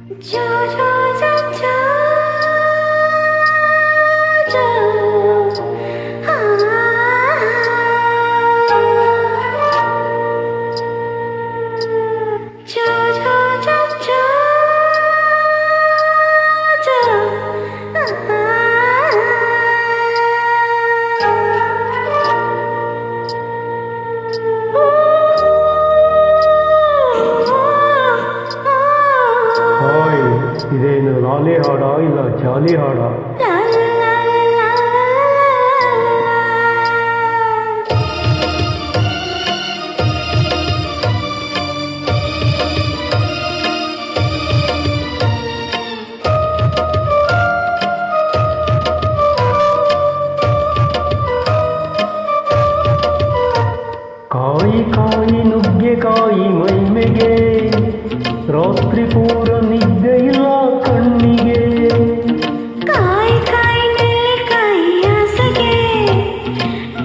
जो जो जो जो जो जो जो जो जो ಇದೇನು ಲಾಲಿ ಹಾಡ ಇಲ್ಲ ಜಾಲಿ ಹಾಡ? ಕಾಯಿ ಕಾಯಿ ನುಗ್ಗೆಕಾಯಿ ಮೈಮೆಗೆ ರಾತ್ರಿ ಪೂರ ನಿದ್ದೆ ಇಲ್ಲ ಕಣ್ಣಿಗೆ. ಕಾಯಿ ಕಾಯಿ ನೆಲ್ಲಿಕಾಯಿ ಆಸೆಗೆ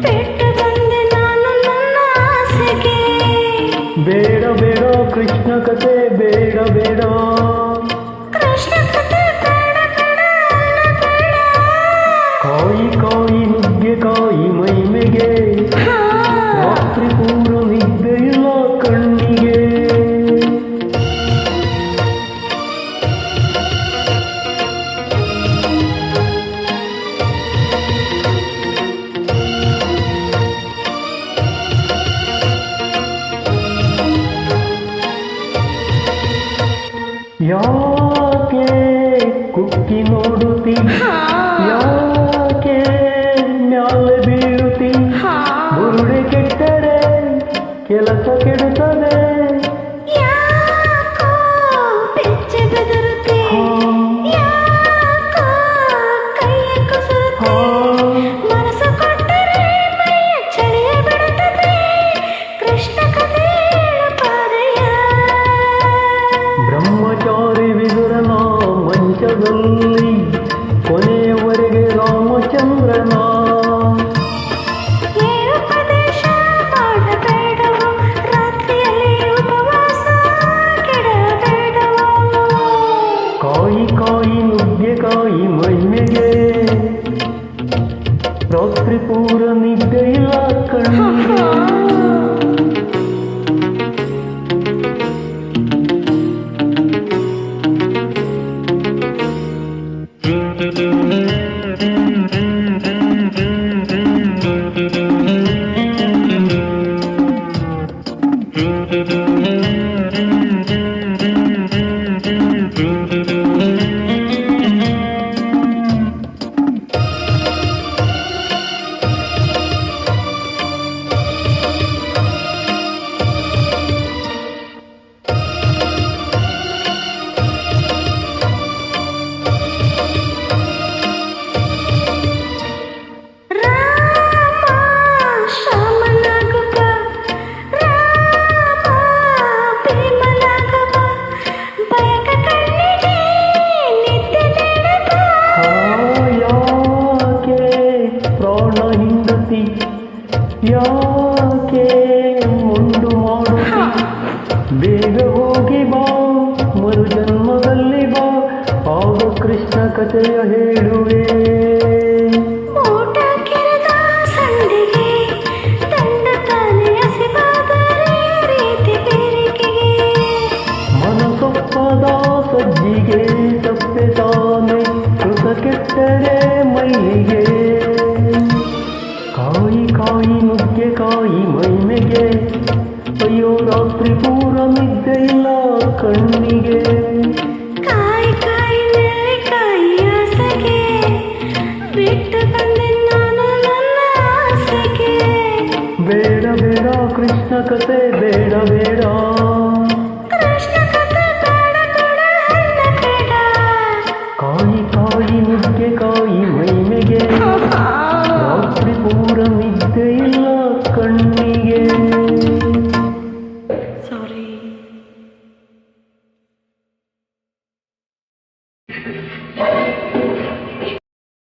ಪೆಟ್ಟು ಬಂದೆ ನಾನು ನನ್ನ ಆಸೆಗೆ. ಬೇಡ ಬೇಡ ಕೃಷ್ಣ ಕತೆ ಬೇಡ ಬೇಡ, ಕೃಷ್ಣ ಕತೆ ಬೇಡ ಬೇಡ ಬೇಡ. ಕಾಯಿ ಕಾಯಿ ನುಗ್ಗೆಕಾಯಿ ಮೈಮೆಗೆ ರಾತ್ರಿ ಪೂರ ನಿದ್ದೆ ಇಲ್ಲ ಕಣ್ಣಿಗೆ. ಯಾಕೆ ಕುಕ್ಕಿ ನೋಡುತ್ತಿ, ಯಾಕೆ ಮ್ಯಾಲೆ ಬೀಳುತ್ತಿ? ಬುರುಡೆ ಕೆಟ್ಟರೆ ಕೆಲಸ ಕೆಡುತ್ತದೆ. ಯಾಕೋ ಬೆಚ್ಚ ಬೆದರುತ್ತಿ, ಯಾಕೋ ಕೈಯ ಕುಸುರುತ್ತಿ. ಮನಸ್ಸು ಕೊಟ್ಟರೆ ಮೈಯ ಚಳಿಯ ಬಿಡುತ್ತದೆ. ಕೃಷ್ಣ ಕತೆ ಪಾದೆಯ ಬ್ರಹ್ಮಚಾರಿ ವಿದುರನ ಮಂಚದಲ್ಲಿ ಕೊನೆಯವರೆಗೆ ರಾಮಚಂದ್ರನ. ಉಪದೇಶ ಮಾಡಬೇಡವೋ, ರಾತ್ರಿಯಲ್ಲಿ ಉಪವಾಸ ಕೆಡಬೇಡವೋ. ಕಾಯಿ ಕಾಯಿ ನುಗ್ಗೆಕಾಯಿ ಮೈಮೆಗೆ ರಾತ್ರಿ ಪೂರ ನಿದ್ದೆ ಇಲ್ಲ ಕಣ್ಣಿಗೆ. ಯಾಕೆ ಮುಂಡು ಮಾಡುತ್ತಿ? ಬೇಗ ಹೋಗಿ ಬಾ, ಮರು ಜನ್ಮದಲ್ಲಿ ಬಾ, ಆಗ ಕೃಷ್ಣ ಕಥೆಯ ಹೇಳುವೆ. ಊಟ ಕೆರೆದ ಸಂಡಿಗೆ ತಂಡ ತಾನೆ ಹಸಿವಾದರೆ ರೀತಿ ಬೇರಿಕೆಗೆ. ಮನಸೊಪ್ಪದ ಸಜ್ಜಿಗೆ ತಪ್ಪೆ ತಾನೆ ಕೃತ ಕೆಟ್ಟರೆ ಮೈಲಿಗೆ. ಕಾಯಿ ಕಾಯಿ ನುಗ್ಗೆಕಾಯಿ ಮೈಮೆಗೆ ಅಯ್ಯೋ ರಾತ್ರಿ ಪೂರ ನಿದ್ದೆ ಇಲ್ಲ ಕಣ್ಣಿಗೆ. ಕಾಯಿ ಕಾಯಿ ನೆಲ್ಲಿಕಾಯಿ ಆಸೆಗೆ ಬಿಟ್ಟು ಬಂದೆ ನಾನು ನನ್ನ ಆಸೆಗೆ. ಬೇಡ ಬೇಡ ಕೃಷ್ಣ ಕತೆ ಬೇಡ ಬೇಡ, ಕೃಷ್ಣ ಕತೆ ಬೇಡ ಬೇಡ ಅನ್ನ ಬೇಡ. ಕಾಯಿ ಕಾಯಿ ನುಗ್ಗೆಕಾಯಿ ಮೈಮೆಗೆ ರಾತ್ರಿ ಪೂರ ನಿದ್ದೆ ಇಲ್ಲ ಕಣ್ಣಿಗೆ. ಸಾರಿ.